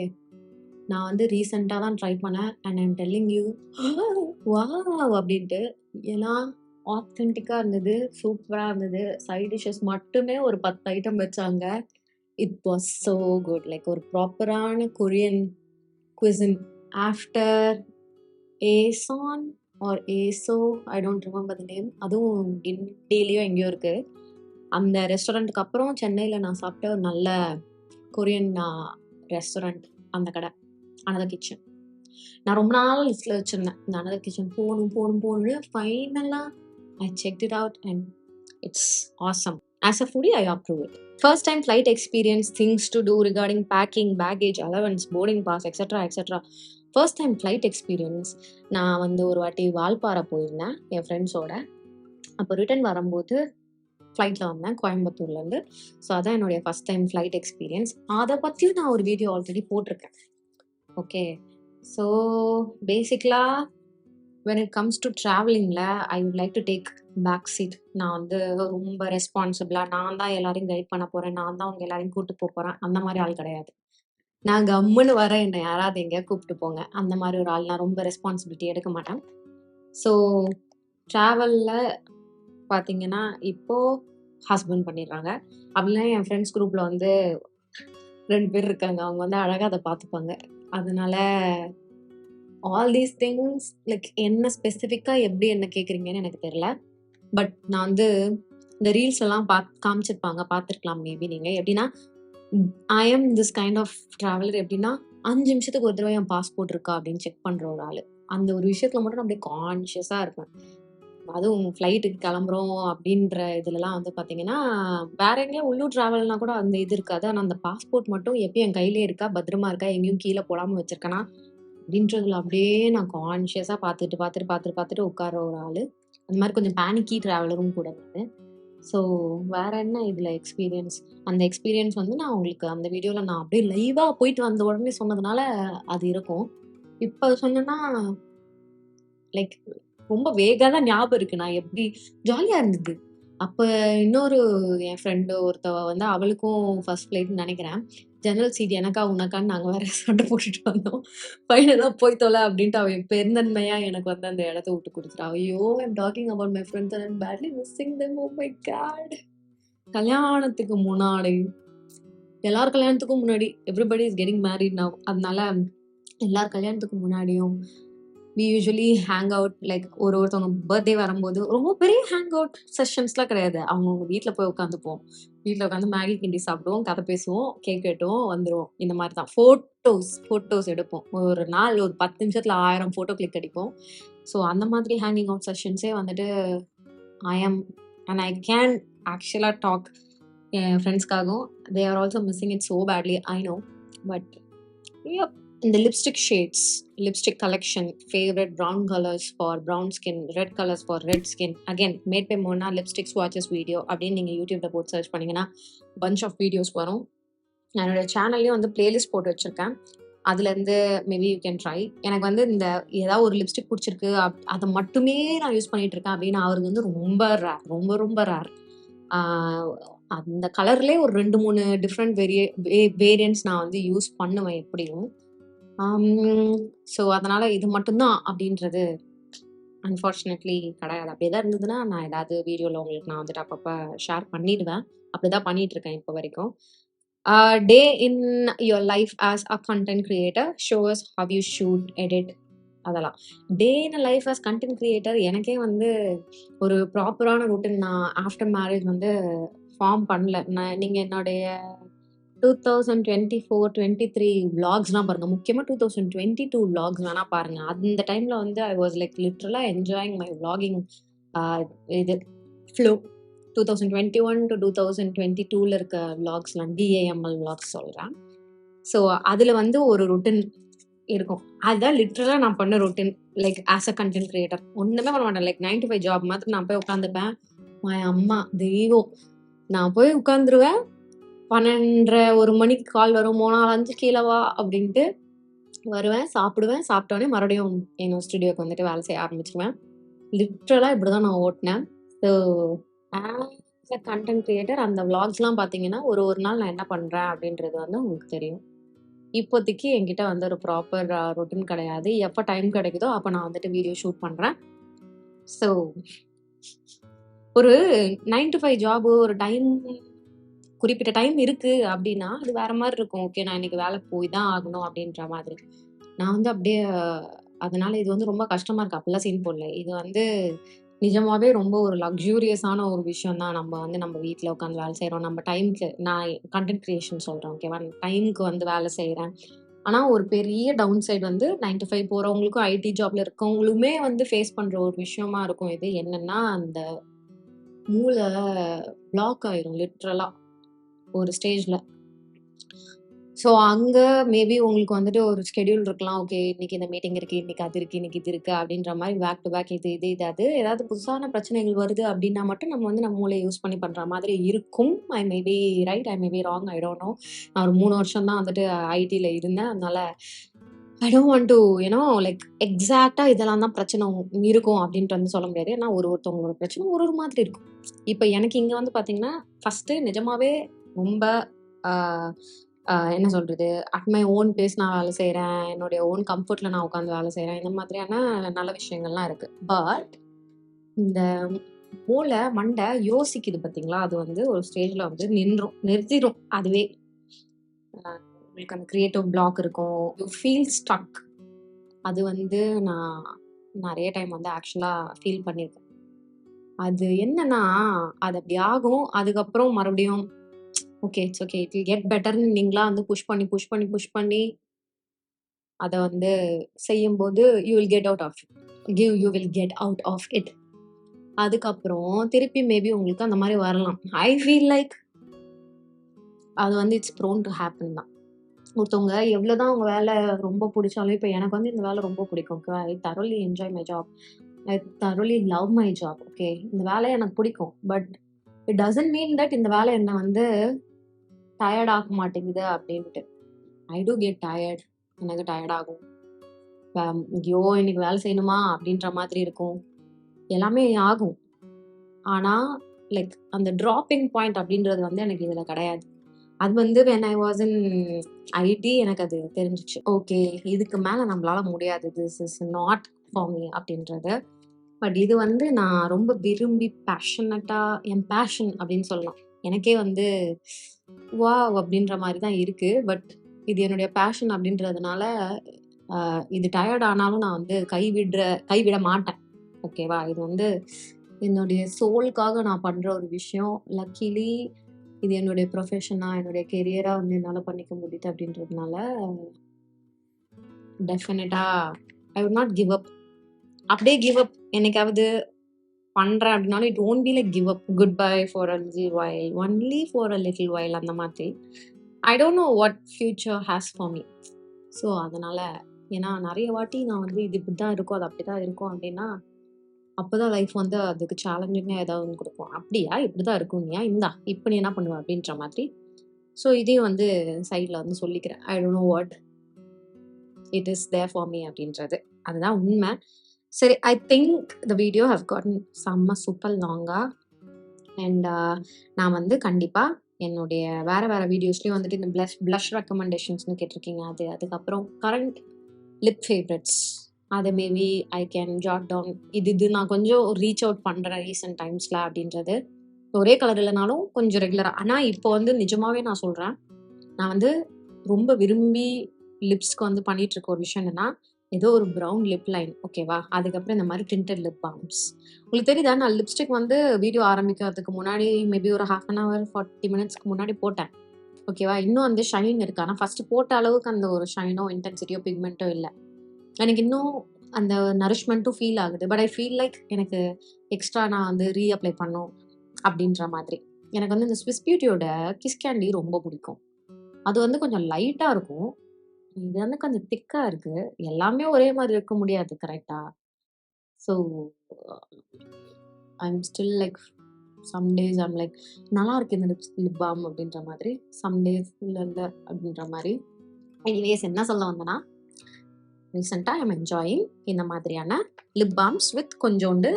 நான் வந்து ரீசெண்டாக தான் ட்ரை பண்ணேன் and I'm telling you wow அப்படின்ட்டு. ஏன்னா ஆத்தென்டிக்காக இருந்தது, சூப்பராக இருந்தது. சைட் டிஷ்ஷஸ் மட்டுமே ஒரு 10 ஐட்டம் வச்சாங்க. It was so good. Like ஒரு ப்ராப்பரான கொரியன் cuisine. ஆஃப்டர் ஏசான் ஆர் ஏசோ, I don't remember the name, அதுவும் டெய்லியோ எங்கேயோ இருக்குது. அந்த ரெஸ்டாரண்ட்டுக்கு அப்புறம் சென்னையில் நான் சாப்பிட்ட ஒரு நல்ல கொரியன் ரெஸ்டாரண்ட் அந்த கடை, அனதர் கிச்சன். நான் ரொம்ப நாள் லிஸ்ட்டில் வச்சுருந்தேன் இந்த அனதர் கிச்சன் போகணும்னு. ஃபைனலாக I checked it out and it's awesome. As a foodie, I approve it. First time flight experience, things to do regarding packing, baggage, allowance, boarding pass, etc. etc. First time flight experience. நான் வந்து ஒரு வாட்டி வால்பாறை போயிருந்தேன் என் ஃப்ரெண்ட்ஸோட. அப்போ return வரும்போது ஃப்ளைட்டில் வந்தேன் கோயம்புத்தூர்லேருந்து. ஸோ அதான் என்னுடைய ஃபஸ்ட் டைம் ஃப்ளைட் எக்ஸ்பீரியன்ஸ். அதை பற்றியும் நான் ஒரு வீடியோ ஆல்ரெடி போட்டிருக்கேன். ஓகே, ஸோ பேசிக்கலாக when it comes to travelingல I would like to take back seat. நான் வந்து ரொம்ப ரெஸ்பான்சிபிளாக நான் தான் எல்லாரையும் கைட் பண்ண போகிறேன், நான் தான் அவங்க எல்லாரையும் கூப்பிட்டு போகிறேன், அந்த மாதிரி ஆள் கிடையாது. நான் கம்முன்னு வரேன், என்னை யாராவது எங்கேயா கூப்பிட்டு போங்க, அந்த மாதிரி ஒரு ஆள். நான் ரொம்ப ரெஸ்பான்சிபிலிட்டி எடுக்க மாட்டேன். ஸோ ட்ராவலில் பார்த்தீங்கன்னா இப்போது ஹஸ்பண்ட் பண்ணிடுறாங்க. அப்படிலாம் என் ஃப்ரெண்ட்ஸ் குரூப்பில் வந்து 2 பேர் இருக்காங்க, அவங்க வந்து அழகாக அதை பார்த்துப்பாங்க. அதனால ஆல் தீஸ் திங்ஸ் லைக் என்ன ஸ்பெசிஃபிக்காக எப்படி என்ன கேட்குறீங்கன்னு எனக்கு தெரியல. பட் நான் வந்து இந்த ரீல்ஸ் எல்லாம் காமிச்சிருப்பாங்க, பார்த்துருக்கலாம் மேபி நீங்கள். எப்படின்னா I am this kind of traveller. எப்படின்னா 5 நிமிஷத்துக்கு ஒரு தடவை என் பாஸ்போர்ட் இருக்கா அப்படின்னு செக் பண்ணுற ஒரு ஆள். அந்த ஒரு விஷயத்தில் மட்டும் நான் அப்படியே கான்ஷியஸாக இருப்பேன். அதுவும் ஃப்ளைட்டுக்கு கிளம்புறோம் அப்படின்ற இதுலலாம் வந்து பார்த்தீங்கன்னா வேற எங்கேயா உள்ளூர் ட்ராவல்னா கூட அந்த இது இருக்காது. ஆனால் அந்த பாஸ்போர்ட் மட்டும் எப்பயும் என் கையிலே இருக்கா, பத்திரமா இருக்கா, எங்கேயும் கீழே போடாமல் வச்சிருக்கேனா அப்படின்றதுல அப்படியே நான் கான்ஷியஸாக பார்த்துட்டு உட்கார ஒரு ஆள். அந்த மாதிரி கொஞ்சம் பேனிக்கி ட்ராவலரும் கூட நான். ஸோ வேற என்ன இதில் எக்ஸ்பீரியன்ஸ்? அந்த எக்ஸ்பீரியன்ஸ் வந்து நான் உங்களுக்கு அந்த வீடியோவில் நான் அப்படியே லைவாக போயிட்டு வந்த உடனே சொன்னதுனால அது இருக்கும். இப்போ சொன்னேன்னா லைக் ரொம்ப வேகாக தான் ஞாபகம் இருக்குது. நான் எப்படி ஜாலியாக இருந்தது அப்போ. இன்னொரு என் ஃப்ரெண்டு ஒருத்தவ வந்து அவளுக்கும் ஃபர்ஸ்ட் ஃப்ளைட்னு நினைக்கிறேன். ஜெனரல் சீட் எனக்கா உனக்கான்னு நாங்கள் வேறு சண்டை போட்டுட்டு வந்தோம். ஃபைனலாக போய் தொலை அப்படின்ட்டு அவன் பெருந்தன்மையாக எனக்கு வந்து அந்த இடத்த விட்டு கொடுத்துட்டா. ஐயோ, I'm talking about my friends and badly missing them. Oh my God. கல்யாணத்துக்கு முன்னாடி, எல்லார் கல்யாணத்துக்கும் முன்னாடி, everybody is getting married now. அதனால எல்லார் கல்யாணத்துக்கு முன்னாடியும் we usually hang out like ஒருத்தவங்க பர்த்டே வரும்போது ரொம்ப பெரிய ஹேங் அவுட் செஷன்ஸ்லாம் கிடையாது. அவங்கவுங்க வீட்டில் போய் உட்காந்துப்போம். வீட்டில் உட்காந்து மேகி கிண்டி சாப்பிடுவோம், கதை பேசுவோம், கேக் வெட்டுவோம், வந்துடுவோம். இந்த மாதிரி தான். ஃபோட்டோஸ் எடுப்போம். ஒரு நாள் ஒரு 10 நிமிஷத்தில் 1000 ஃபோட்டோ கிளிக் அடிப்போம். ஸோ அந்த மாதிரி ஹேங்கிங் அவுட் செஷன்ஸே வந்துட்டு I am and I can ஆக்சுவலாக டாக் என் ஃப்ரெண்ட்ஸ்க்காகவும். They are also missing it so badly, I know. But இந்த lipstick shades, lipstick collection, favourite brown colours for brown skin, red colours for red skin. Again made by Mona lipstick ஸ்வாட்சஸ் video அப்படின்னு நீங்கள் யூடியூப்பில் போட்டு search பண்ணிங்கன்னா bunch of videos வரும். என்னோட சேனல்லையும் வந்து பிளேலிஸ்ட் போட்டு வச்சுருக்கேன். அதுலேருந்து மேபி யூ கேன் ட்ரை. எனக்கு வந்து இந்த ஏதாவது ஒரு லிப்ஸ்டிக் பிடிச்சிருக்கு, அதை மட்டுமே நான் யூஸ் பண்ணிகிட்டு இருக்கேன் அப்படின்னு அவருக்கு வந்து ரொம்ப ரேர். அந்த கலர்லேயே ஒரு 2-3 டிஃப்ரெண்ட் வேரியன்ட்ஸ் நான் வந்து யூஸ் பண்ணுவேன் எப்படியும். ஸோ அதனால் இது மட்டும்தான் அப்படின்றது அன்ஃபார்ச்சுனேட்லி கிடையாது. அப்படி எதாவது இருந்ததுன்னா நான் ஏதாவது வீடியோவில் உங்களுக்கு நான் வந்துட்டு அப்பப்போ ஷேர் பண்ணிடுவேன். அப்படி தான் பண்ணிகிட்ருக்கேன் இப்போ வரைக்கும். Day in your life as a content creator, shows how you shoot, edit, அதெல்லாம். Day in life as content creator எனக்கே வந்து ஒரு ப்ராப்பரான ரூட்டின் நான் ஆஃப்டர் மேரேஜ் வந்து ஃபார்ம் பண்ணல. நீங்கள் என்னுடைய 2024-23 விளாக்ஸ்லாம் பாருங்கள். முக்கியமாக 2022 விளாக்ஸ் வேணால் பாருங்கள். அந்த டைமில் வந்து ஐ வாஸ் லைக் லிட்ரலாக என்ஜாயிங் மை விளாகிங் இது ஃப்ளோ 2021 to 2022 இருக்க விளாக்ஸ்லாம் DAML விளாக்ஸ் சொல்கிறேன். ஸோ அதில் வந்து ஒரு ரொட்டின் இருக்கும். அதுதான் லிட்ரலாக நான் பண்ண routine. Like as a content creator ஒன்றுமே பண்ண மாட்டேன். லைக் 9 to 5 ஜாப் மாதிரி நான் போய் உட்காந்துப்பேன். அம்மா தெய்வம், நான் போய் உட்காந்துருவேன். 12:30 1 மணிக்கு கால் வரும், 3 4 5 கீழே வா அப்படின்ட்டு வருவேன், சாப்பிடுவேன். சாப்பிட்டோடனே மறுபடியும் என்னோட ஸ்டுடியோக்கு வந்துட்டு வேலை செய்ய ஆரம்பிச்சிருவேன். லிட்ரலாக இப்படி தான் நான் ஓட்டினேன். So as a content creator அந்த விளாக்ஸ்லாம் பார்த்தீங்கன்னா ஒரு ஒரு நாள் நான் என்ன பண்ணுறேன் அப்படின்றது வந்து உங்களுக்கு தெரியும். இப்போதைக்கு என்கிட்ட வந்து ஒரு ப்ராப்பர் ரொட்டீன் கிடையாது. எப்போ டைம் கிடைக்குதோ அப்போ நான் வந்துட்டு வீடியோ ஷூட் பண்ணுறேன். ஸோ ஒரு 9 to 5 ஜாபு ஒரு டைம், குறிப்பிட்ட டைம் இருக்கு அப்படின்னா அது வேற மாதிரி இருக்கும். ஓகே, நான் இன்னைக்கு வேலை போய் தான் ஆகணும் அப்படின்ற மாதிரி. நான் வந்து அப்படியே அதனால இது வந்து ரொம்ப கஷ்டமா இருக்கு. அப்படிலாம் சீன் போடல. இது வந்து நிஜமாவே ரொம்ப ஒரு லக்ஸூரியஸான ஒரு விஷயம் தான். நம்ம வந்து நம்ம வீட்டில் உட்காந்து வேலை செய்கிறோம். நம்ம டைமுக்கு, நான் கண்டென்ட் கிரியேஷன் சொல்கிறேன் ஓகேவா, டைமுக்கு வந்து வேலை செய்கிறேன். ஆனால் ஒரு பெரிய டவுன் சைடு வந்து 9 to 5 போகிறவங்களுக்கும் ஐடி ஜாப்ல இருக்கவங்களுமே வந்து ஃபேஸ் பண்ணுற ஒரு விஷயமா இருக்கும். இது என்னன்னா, அந்த மூளை பிளாக் ஆயிரும் லிட்ரலாக ஒரு ஸ்டேஜில். ஸோ அங்கே மேபி உங்களுக்கு வந்துட்டு ஒரு ஸ்கெடியூல் இருக்கலாம். ஓகே, இன்னைக்கு இந்த மீட்டிங் இருக்குது, இன்னைக்கு அது இருக்குது, இன்னைக்கு இது இருக்குது அப்படின்ற மாதிரி பேக் டு பேக் இது அது ஏதாவது புதுசான பிரச்சனைகள் வருது அப்படின்னா மட்டும் நம்ம வந்து நம்ம மூளையை யூஸ் பண்ணி பண்ணுற மாதிரி இருக்கும். I may be right, I may be wrong, I don't know. நான் ஒரு 3 வருஷம் தான் வந்துட்டு ஐடியில் இருந்தேன். அதனால I don't want to like எக்ஸாக்டாக இதெல்லாம் தான் பிரச்சனை இருக்கும் அப்படின்ட்டு வந்து சொல்ல முடியாது. ஏன்னா ஒருத்தவங்களோட பிரச்சனை ஒரு ஒரு மாதிரி இருக்கும். இப்போ எனக்கு இங்கே வந்து பார்த்தீங்கன்னா ஃபஸ்ட்டு நிஜமாவே ரொம்ப என்ன சொல்கிறது, அட் மை ஓன் பேஸ் நான் வேலை செய்கிறேன். என்னுடைய ஓன் கம்ஃபர்ட்டில் நான் உட்காந்து வேலை செய்கிறேன். இந்த மாதிரியான நல்ல விஷயங்கள்லாம் இருக்குது. பட் இந்த மூளை மண்டை யோசிக்குது பார்த்தீங்களா, அது வந்து ஒரு ஸ்டேஜில் வந்து நிறுத்திடும் அதுவே. உங்களுக்கு அந்த கிரியேட்டிவ் பிளாக் இருக்கும், யூ ஃபீல் ஸ்டக். அது வந்து நான் நிறைய டைம் வந்து ஆக்சுவலாக ஃபீல் பண்ணியிருக்கேன். அது என்னன்னா, அது அப்படி ஆகும். அதுக்கப்புறம் மறுபடியும் okay, it's okay, it will get பெட்டர்ன்னு நீங்களா வந்து புஷ் பண்ணி அதை வந்து செய்யும்போது you will get out of it. அதுக்கப்புறம் திருப்பி மேபி உங்களுக்கு அந்த மாதிரி வரலாம். ஐ ஃபீல் லைக் அது வந்து இட்ஸ் ப்ரோன் டு ஹேப்பன் தான். ஒருத்தவங்க எவ்வளோதான் அவங்க வேலை ரொம்ப பிடிச்சாலும், இப்போ எனக்கு வந்து இந்த வேலை ரொம்ப பிடிக்கும். Okay, I தரோலி enjoy my job, I தரோலி love my job. Okay, இந்த வேலை எனக்கு பிடிக்கும். But it doesn't mean that இந்த வேலை என்னை வந்து டயர்ட் ஆக மாட்டேங்குது அப்படின்ட்டு. ஐ டூ கெட் டயர்ட். எனக்கு டயர்ட் ஆகும். ஐயோ இன்னைக்கு வேலை செய்யணுமா அப்படின்ற மாதிரி இருக்கும். எல்லாமே ஆகும். ஆனால் லைக் அந்த ட்ராப்பிங் பாயிண்ட் அப்படின்றது வந்து எனக்கு இதில் கிடையாது. அது வந்து when I was in IT எனக்கு அது தெரிஞ்சிச்சு. ஓகே, இதுக்கு மேலே நம்மளால முடியாது, this is not for me அப்படின்றது. பட் இது வந்து நான் ரொம்ப விரும்பி பேஷனட்டாக, என் பேஷன் அப்படின்னு சொல்லலாம். எனக்கே வந்து வா அப்படின்ற மாதிரி தான் இருக்குது. பட் இது என்னுடைய பேஷன் அப்படின்றதுனால இது டயர்ட் ஆனாலும் நான் வந்து கைவிட மாட்டேன். ஓகேவா, இது வந்து என்னுடைய சோலுக்காக நான் பண்ணுற ஒரு விஷயம். லக்கிலி இது என்னுடைய ப்ரொஃபஷனாக, என்னுடைய கெரியராக வந்து என்னால் பண்ணிக்க முடியுது அப்படின்றதுனால டெஃபினட்டாக I would not give up. அப்படியே கிவ் அப் என்னைக்காவது பண்ணுறேன் அப்படின்னாலும் it won't be like give up, good bye for a little while, only for a little while அந்த மாதிரி. ஐ don't know what future has for me. So அதனால் ஏன்னா நிறைய வாட்டி நான் வந்து இது இப்படி தான் இருக்கும், அது அப்படி தான் இருக்கும் அப்படின்னா அப்போ தான் லைஃப் வந்து அதுக்கு சேலஞ்சிங்காக ஏதாவது ஒன்று கொடுக்கும். அப்படியா, இப்படி தான் இருக்கும்னியா, இந்தா இப்போ நீ என்ன பண்ணுவ அப்படின்ற மாதிரி. ஸோ இதையும் வந்து சைடில் வந்து சொல்லிக்கிறேன். I don't know what it is there for me அப்படின்றது. அதுதான் உண்மை. சரி, I think the video have gotten செம்ம சூப்பர் லாங்கா. அண்ட் நான் வந்து கண்டிப்பாக என்னுடைய வேறு வீடியோஸ்லேயும் வந்துட்டு இந்த ப்ளஷ் ரெக்கமெண்டேஷன்ஸ்னு கேட்டிருக்கீங்க. அதுக்கப்புறம் கரண்ட் லிப் ஃபேவரட்ஸ் அதை maybe I can jot down. இது நான் கொஞ்சம் ரீச் அவுட் பண்ணுறேன் ரீசெண்ட் டைம்ஸில் அப்படின்றது. ஒரே கலர் இல்லைனாலும் கொஞ்சம் ரெகுலராக. ஆனால் இப்போ வந்து நிஜமாகவே நான் சொல்கிறேன், நான் வந்து ரொம்ப விரும்பி லிப்ஸ்க்கு வந்து பண்ணிகிட்ருக்க ஒரு விஷயம் என்னென்னா, ஏதோ ஒரு ப்ரௌன் லிப் லைன், ஓகேவா, அதுக்கப்புறம் இந்த மாதிரி டிண்டட் லிப் பாம்ஸ். உங்களுக்கு தெரியுதா, நான் லிப்ஸ்டிக் வந்து வீடியோ ஆரம்பிக்கிறதுக்கு முன்னாடி மேபி ஒரு 1/2 an hour 40 minutes முன்னாடி போட்டேன். ஓகேவா, இன்னும் அந்த ஷைன் இருக்குது. ஆனால் ஃபஸ்ட்டு போட்ட அளவுக்கு அந்த ஒரு ஷைனோ இன்டென்சிட்டியோ பிக்மெண்ட்டோ இல்லை. எனக்கு இன்னும் அந்த நரிஷ்மெண்ட்டும் ஃபீல் ஆகுது. பட் ஐ ஃபீல் லைக் எனக்கு எக்ஸ்ட்ரா நான் வந்து ரீஅப்ளை பண்ணும் அப்படின்ற மாதிரி. எனக்கு வந்து இந்த ஸ்விஸ் பியூட்டியோட கிஸ் கேண்டி ரொம்ப பிடிக்கும். அது வந்து கொஞ்சம் லைட்டா இருக்கும். இது வந்து கொஞ்சம் திக்கா இருக்கு. எல்லாமே ஒரே மாதிரி இருக்க முடியாது கரெக்ட்டா? So I'm still like some days I'm like நல்லா இருக்கு இந்த லிப் பாம் அப்படின்ற மாதிரி. சம் டேஸ் இல்ல அப்படின்ற மாரி. எனிவேஸ் என்ன சொல்ல வந்தேன்னா, ரீசென்ட்டா ஐ அம் என்ஜாயிங் இந்த மாதிரியான லிப் பாம்ஸ் வித் கொஞ்சோண்டு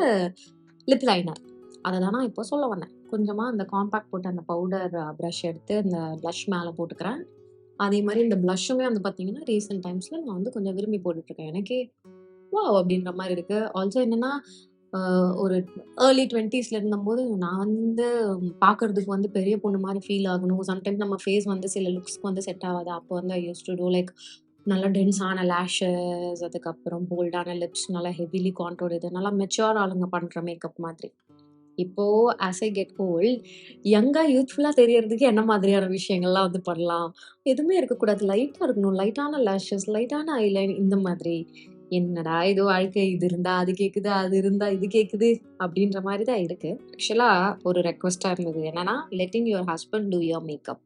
லிப் லைனர். அத தான் நான் இப்போ சொல்ல வந்தேன். கொஞ்சமா அந்த காம்பேக்ட் போட்டு அந்த பவுடர் பிரஷ் எடுத்து அந்த ப்ளஷ் மேல போட்டுக்கிறேன். அதே மாரி இந்த ப்ளஷ்ஷுமே வந்து பார்த்தீங்கன்னா, ரீசென்ட் டைம்ஸ்ல நான் வந்து கொஞ்சம் விரும்பி போட்டுட்ருக்கேன். எனக்கே வாவ்! அப்படின்ற மாரி இருக்கு. ஆல்சோ என்னன்னா, அ ஒரு ஏர்லி 20ஸ்ல இருந்தம்போது, நான் வந்து பார்க்கறதுக்கு வந்து பெரிய பொண்ணு மாரி ஃபீல் ஆகணும். சம்டைம்ஸ் நம்ம ஃபேஸ் வந்து சில லுக்ஸ்க்கு வந்து செட் ஆவாது. அப்போ வந்து I used to do like நல்லா டென்ஸான லேஷஸ், அதுக்கப்புறம் போல்டான லிப்ஸ், நல்லா ஹெவிலி கான்டூர் இது நல்லா மெச்சூர் ஆளுங்க பண்ற மேக்கப் மாதிரி. இப்போ ஆஸ் ஐ கெட் ஓல்ட், யங்கா யூத்ஃபுல்லா தெரியறதுக்கு என்ன மாதிரியான விஷயங்கள்லாம் வந்து பண்ணலாம்? எதுவுமே இருக்கக்கூடாது. லைட்டா இருக்கணும். லைட்டான லேஷஸ், லைட்டான ஐலைன் இந்த மாதிரி. என்னடா இது வாழ்க்கை! இது இருந்தா அது கேக்குது, அது இருந்தா இது கேக்குது அப்படின்ற மாரி தான் இருக்கு. ஆக்சுவலா ஒரு ரெக்வெஸ்ட்டா இருந்தது. என்னன்னா, letting your husband two your makeup.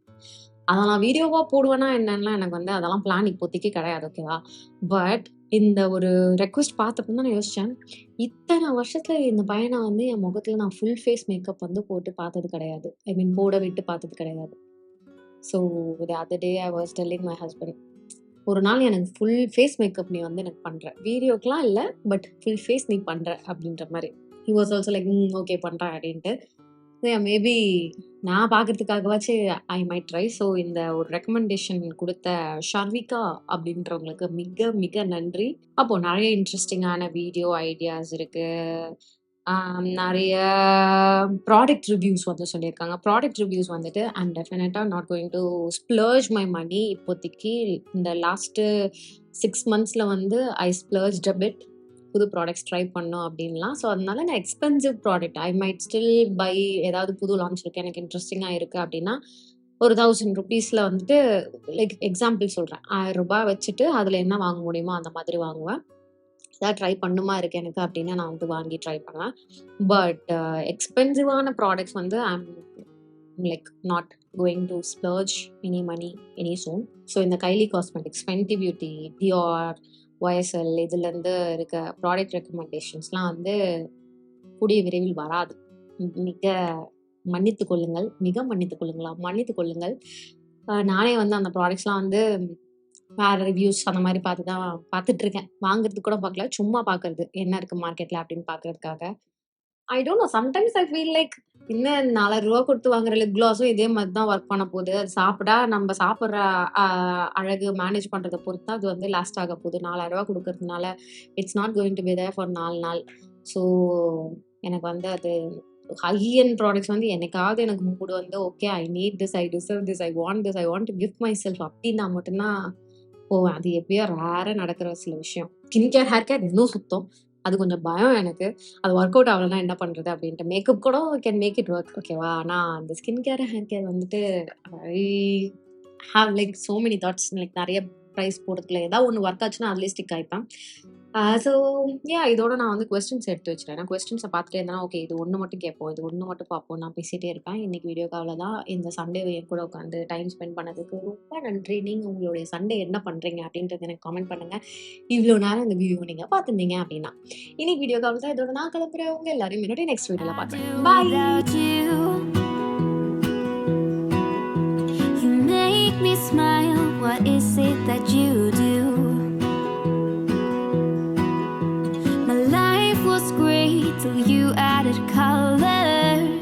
அத நான் வீடியோவா போடுவேனா என்னன்னுலாம் எனக்கு வந்து அதெல்லாம் பிளான் இப்போதைக்கு கிடையாது. ஓகேவா? பட் இந்த ஒரு ரெக்வெஸ்ட் பார்த்தப்ப தான் நான் யோசிச்சேன். இத்தன வருஷத்துல இந்த பையன வந்து என் முகத்துல நான் ஃபுல் ஃபேஸ் மேக்கப் வந்து போட்டு பார்த்தது கிடையாது. ஐ மீன் போட விட்டு பார்த்தது கிடையாது. So the other day I was telling my husband, "ஒரு நாள் எனக்கு ஃபுல் ஃபேஸ் மேக்கப் நீ வந்து எனக்கு பண்ற. வீடியோக்குலாம் இல்ல. பட் ஃபுல் ஃபேஸ் நீ பண்ற." அப்படின்ற மாரி. He was also like, okay பண்றேன்" அப்படின்ட்டு. மேபி நான் பார்க்கறதுக்காகவாச்சு ஐ மைட் ட்ரை. ஸோ இந்த ஒரு ரெக்கமெண்டேஷன் குடுத்த ஷர்விகா அப்படின்றவங்களுக்கு மிக மிக நன்றி. அப்போ நெறைய இன்ட்ரஸ்டிங்கான வீடியோ ஐடியாஸ் இருக்கு. நெறைய ப்ராடக்ட் ரிவ்யூஸ் வந்து சொல்லியிருக்காங்க. ப்ராடக்ட் ரிவ்யூஸ் வந்துட்டு ஐ அம் டெஃபினட்டா not going to splurge my money இப்போதைக்கு. இந்த லாஸ்ட்டு 6 மந்த்ஸ்ல வந்து ஐ ஸ்ப்ளர்ஜ்ட் அ பிட். புது ப்ராடக்ட்ஸ் ட்ரை பண்ணணும் அப்படின்லாம். ஸோ அதனால நான் expensive product I might still buy. ஏதாவது புது லான்ச் இருக்கு, எனக்கு இன்ட்ரெஸ்டிங்கா இருக்கு அப்படின்னா, ஒரு ₹1000ல வந்துட்டு லைக் எக்ஸாம்பிள் சொல்றேன். ரூ. 1000 வச்சுட்டு அதுல என்ன வாங்க முடியுமோ அந்த மாதிரி வாங்குவேன். ஏதாவது ட்ரை பண்ணுமா இருக்கு எனக்கு அப்படின்னா நான் வந்து வாங்கி ட்ரை பண்ணுவேன். பட் எக்ஸ்பென்சிவான ப்ராடக்ட்ஸ் வந்து I'm like not going to splurge any money any soon. So இந்த Kylie Cosmetics, Fenty Beauty, Dior, YSL இதுலேருந்து இருக்க ப்ராடக்ட் ரெக்கமெண்டேஷன்ஸ்லாம் வந்து கூடிய விரைவில் வராது. மிக மன்னித்துக் கொள்ளுங்கள். மிக மன்னித்துக் கொள்ளுங்களா? மன்னித்துக் கொள்ளுங்கள். நானே வந்து அந்த ப்ராடக்ட்ஸ்லாம் வந்து வேற ரிவ்யூஸ் அந்த மாரி பார்த்து தான் பார்த்துட்டுருக்கேன். வாங்குறதுக்கு கூட பார்க்கல. சும்மா பார்க்கறது. என்ன இருக்கு மார்க்கெட்ல அப்படின்னு பார்க்கறதுக்காக. ஐ don't no. Sometimes I feel like என்ன ரூ. 4000 கொடுத்து வாங்குற லிப் கிளாஸும் இதே மாதிரி தான் ஒர்க் பண்ண போகுது. அது சாப்பிட்டா நம்ம சாப்பிடுற அ அழகு மேனேஜ் பண்றத பொறுத்து தான் அது வந்து லாஸ்ட் ஆக போகுது. ரூ. 4000 குடுக்கறதுனால it's not going to be there for 4 நாள். ஸோ எனக்கு வந்து அது ஹை எண்ட் ப்ராடக்ட்ஸ் வந்து என்னைக்காவது எனக்கு மூடு வந்து okay I need this, I deserve this, I want this, I want to give my self அப்படின்னா மட்டும் தான் போவேன். அது எப்பயோ ரேரா நடக்கிற சில விஷயம். ஸ்கின் கேர், ஹேர் கேர் இன்னும் சுத்தம். அது கொஞ்சம் பயம் எனக்கு. அது ஒர்க் அவுட் ஆகலன்னா என்ன பண்றது அப்படின்ட்டு. மேக்கப் கூட கேன் மேக் இட் ஒர்க் ஓகேவா? ஆனா அந்த ஸ்கின் கேர், ஹேர் கேர் வந்துட்டு I have like so many thoughts. Like நெறைய பிரைஸ் போடுறதுல ஏதாவது ஒண்ணு ஒர்க் ஆச்சுன்னா அதிலயே ஸ்டிக் ஆயிப்பேன். ஸோ இதோட நான் வந்து கொஸ்டின்ஸ் எடுத்து வச்சுட்டேன். நான் கொஸ்டின்ஸ பார்த்துட்டே இருந்தேன்னா, ஓகே இது ஒண்ணு மட்டும் கேட்போம், இது ஒண்ணு மட்டும் பார்ப்போம். நான் பேசிட்டே இருப்பேன். இன்னைக்கு வீடியோக்கு அவ்வளோதான். இந்த சண்டே என் கூட உட்காந்து டைம் ஸ்பெண்ட் பண்ணதுக்கு ரொம்ப நன்றி. நீங்க உங்களுடைய சண்டே என்ன பண்றீங்க அப்படின்றத எனக்கு கமெண்ட் பண்ணுங்க. இவ்ளோ நேரம் இந்த வீடியோ நீங்க பார்த்துருந்தீங்க அப்படின்னா. இன்னைக்கு வீடியோக்கு அவ்வளோதான். இதோட நான் கிளம்புறேன். உங்க எல்லாரையும் என்னோட நெக்ஸ்ட் வீடியோல பார்க்குறேன். பாய். You make me smile. What is it that you do? My life was great till you added color.